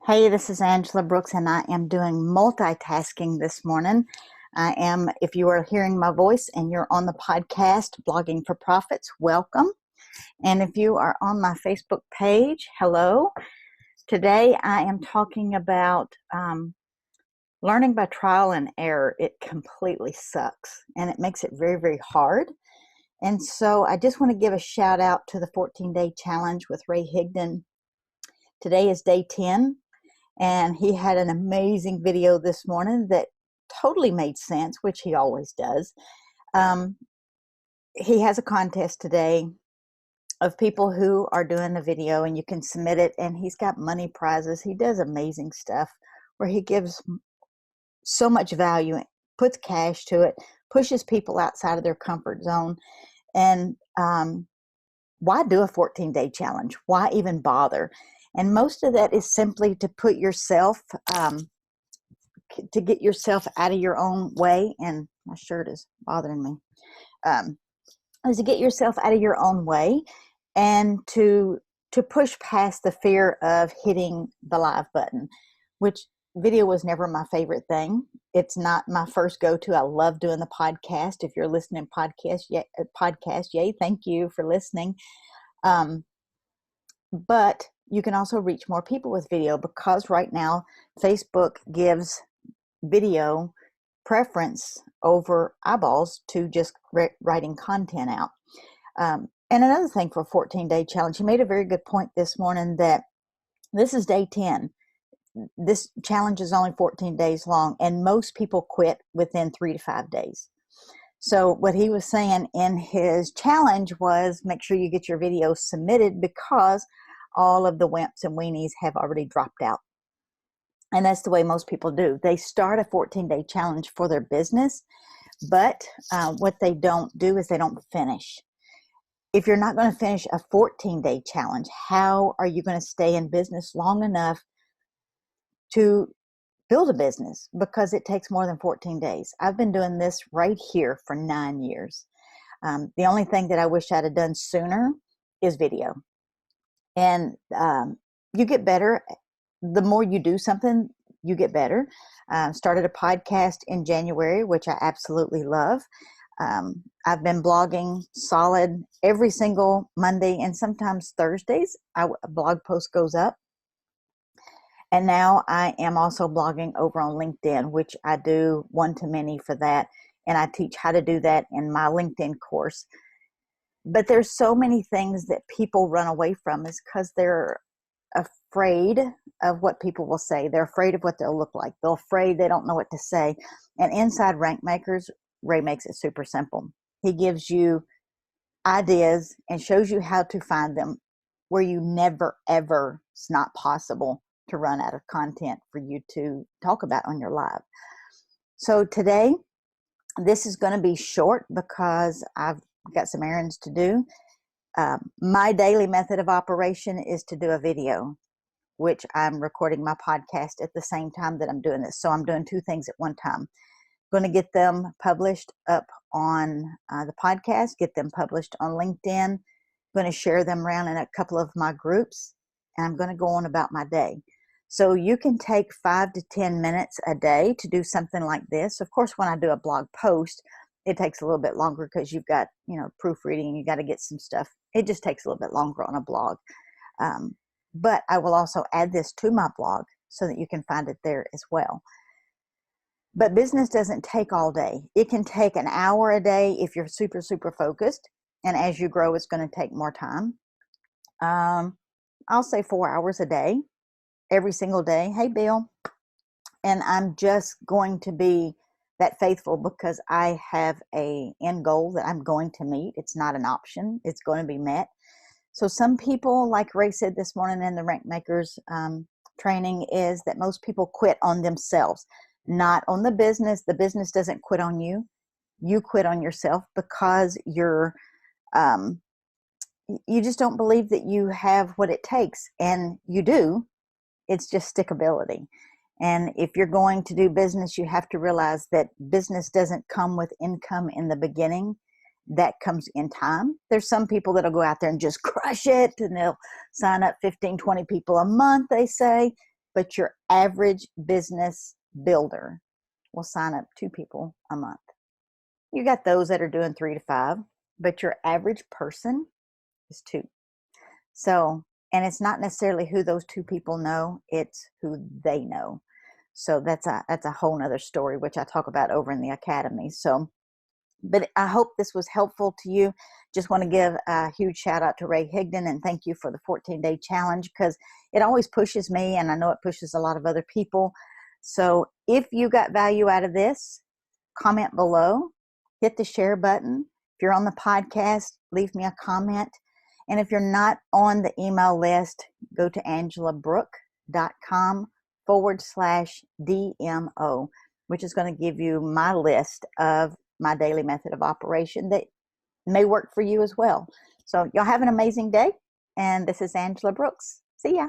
Hey, this is Angela Brooks, and I am doing multitasking this morning. If you are hearing my voice and you're on the podcast, Blogging for Profits, welcome. And if you are on my Facebook page, hello. Today I am talking about learning by trial and error. It completely sucks, and it makes it very, very hard. And so I just want to give a shout out to the 14-day challenge with Ray Higdon. Today is day 10. And he had an amazing video this morning that totally made sense, which he always does. He has a contest today of people who are doing the video, and you can submit it, and he's got money prizes. He does amazing stuff where he gives so much value, puts cash to it, pushes people outside of their comfort zone. And why do a 14-day challenge? Why even bother? And most of that is simply to put yourself to get yourself out of your own way. And my shirt is bothering me. Is to get yourself out of your own way and to push past the fear of hitting the live button, which video was never my favorite thing. It's not my first go-to. I love doing the podcast. If you're listening podcast, yay, thank you for listening. But you can also reach more people with video, because right now Facebook gives video preference over eyeballs to just writing content out. And another thing for a 14-day challenge, you made a very good point this morning that this is day 10. This challenge is only 14 days long, and most people quit within 3 to 5 days. So what he was saying in his challenge was make sure you get your videos submitted, because all of the wimps and weenies have already dropped out. And that's the way most people do. They start a 14-day challenge for their business, but what they don't do is they don't finish. If you're not going to finish a 14-day challenge, how are you going to stay in business long enough to build a business? Because it takes more than 14 days. I've been doing this right here for 9 years. The only thing that I wish I'd have done sooner is video. And you get better. The more you do something, you get better. Started a podcast in January, which I absolutely love. I've been blogging solid every single Monday and sometimes Thursdays. A blog post goes up. And now I am also blogging over on LinkedIn, which I do one-to-many for that. And I teach how to do that in my LinkedIn course. But there's so many things that people run away from is because they're afraid of what people will say. They're afraid of what they'll look like. They're afraid they don't know what to say. And inside Rank Makers, Ray makes it super simple. He gives you ideas and shows you how to find them where you never, ever, it's not possible to run out of content for you to talk about on your live. So today, this is going to be short because I've got some errands to do. My daily method of operation is to do a video, which I'm recording my podcast at the same time that I'm doing this. So I'm doing two things at one time. I'm going to get them published up on the podcast, get them published on LinkedIn. I'm going to share them around in a couple of my groups, and I'm going to go on about my day. So you can take 5 to 10 minutes a day to do something like this. Of course, when I do a blog post, it takes a little bit longer because you've got, proofreading, you got to get some stuff. It just takes a little bit longer on a blog. But I will also add this to my blog so that you can find it there as well. But business doesn't take all day. It can take an hour a day if you're super, super focused. And as you grow, it's going to take more time. I'll say 4 hours a day, every single day. Hey, Bill. And I'm just going to be that faithful because I have an end goal that I'm going to meet. It's not an option. It's going to be met. So some people, like Ray said this morning in the Rank Makers training, is that most people quit on themselves, not on the business. The business doesn't quit on you. You quit on yourself because you just don't believe that you have what it takes. And you do. It's just stickability. And if you're going to do business, you have to realize that business doesn't come with income in the beginning. That comes in time. There's some people that'll go out there and just crush it, and they'll sign up 15, 20 people a month, they say. but your average business builder will sign up 2 people a month. You got those that are doing 3 to 5, but your average person is 2. So, and it's not necessarily who those 2 people know, it's who they know. So that's a whole nother story, which I talk about over in the academy. So, but I hope this was helpful to you. Just want to give a huge shout out to Ray Higdon and thank you for the 14-day challenge, because it always pushes me and I know it pushes a lot of other people. So if you got value out of this, comment below, hit the share button. If you're on the podcast, leave me a comment. And if you're not on the email list, go to angelabrook.com/DMO, which is going to give you my list of my daily method of operation that may work for you as well. So y'all have an amazing day. And this is Angela Brooks. See ya.